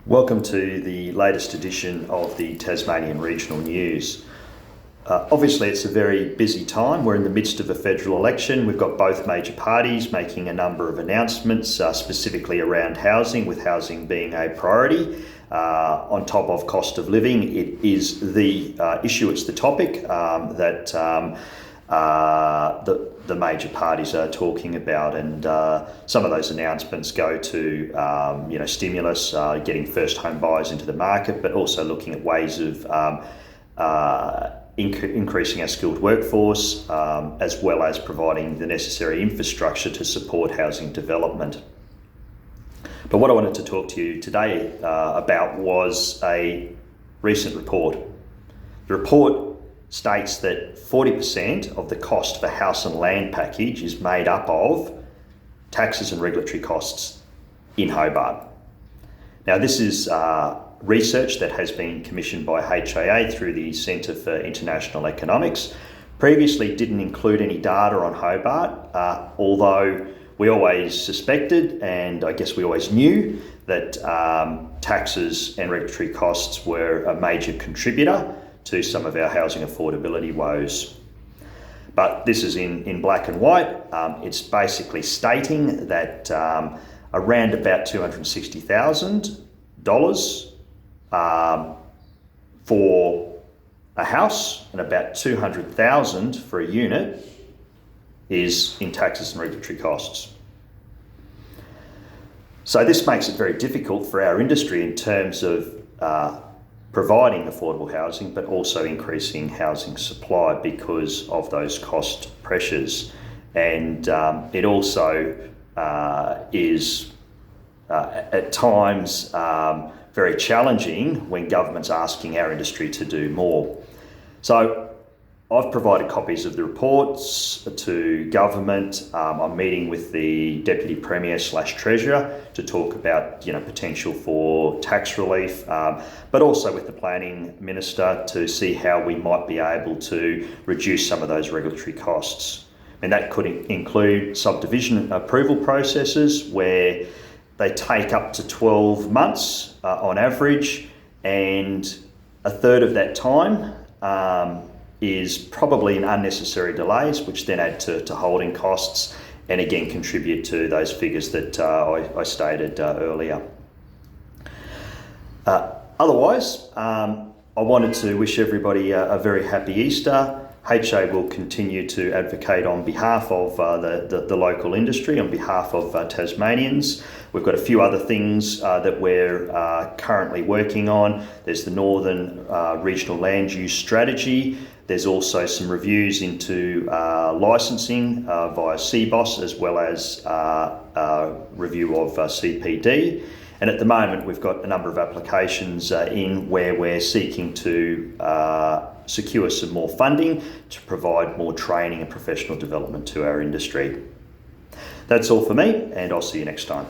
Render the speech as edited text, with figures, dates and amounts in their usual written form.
Welcome to the latest edition of the Tasmanian Regional News. Obviously, it's a very busy time. We're in the midst of a federal election. We've got both major parties making a number of announcements, specifically around housing, with housing being a priority. On top of cost of living, it is the issue, it's the topic that the major parties are talking about, and some of those announcements go to stimulus, getting first home buyers into the market, but also looking at ways of increasing our skilled workforce, as well as providing the necessary infrastructure to support housing development. But what I wanted to talk to you today about was a recent report. The report states that 40% of the cost of a house and land package is made up of taxes and regulatory costs in Hobart. Now, this is research that has been commissioned by HIA through the Centre for International Economics. Previously didn't include any data on Hobart, although we always suspected, and I guess we always knew, that taxes and regulatory costs were a major contributor to some of our housing affordability woes. But this is in black and white. It's basically stating that around about $260,000 for a house and about $200,000 for a unit is in taxes and regulatory costs. So this makes it very difficult for our industry in terms of providing affordable housing, but also increasing housing supply because of those cost pressures. And it also is at times very challenging when government's asking our industry to do more. So I've provided copies of the reports to government. I'm meeting with the Deputy Premier / Treasurer to talk about potential for tax relief, but also with the Planning Minister to see how we might be able to reduce some of those regulatory costs. And that could include subdivision approval processes where they take up to 12 months on average, and a third of that time is probably in unnecessary delays, which then add to holding costs and again contribute to those figures that I stated earlier. Otherwise, I wanted to wish everybody a very happy Easter. HIA will continue to advocate on behalf of the local industry, on behalf of Tasmanians. We've got a few other things that we're currently working on. There's the Northern Regional Land Use Strategy. There's also some reviews into licensing via CBOS, as well as review of CPD. And at the moment, we've got a number of applications in where we're seeking to secure some more funding to provide more training and professional development to our industry. That's all for me, and I'll see you next time.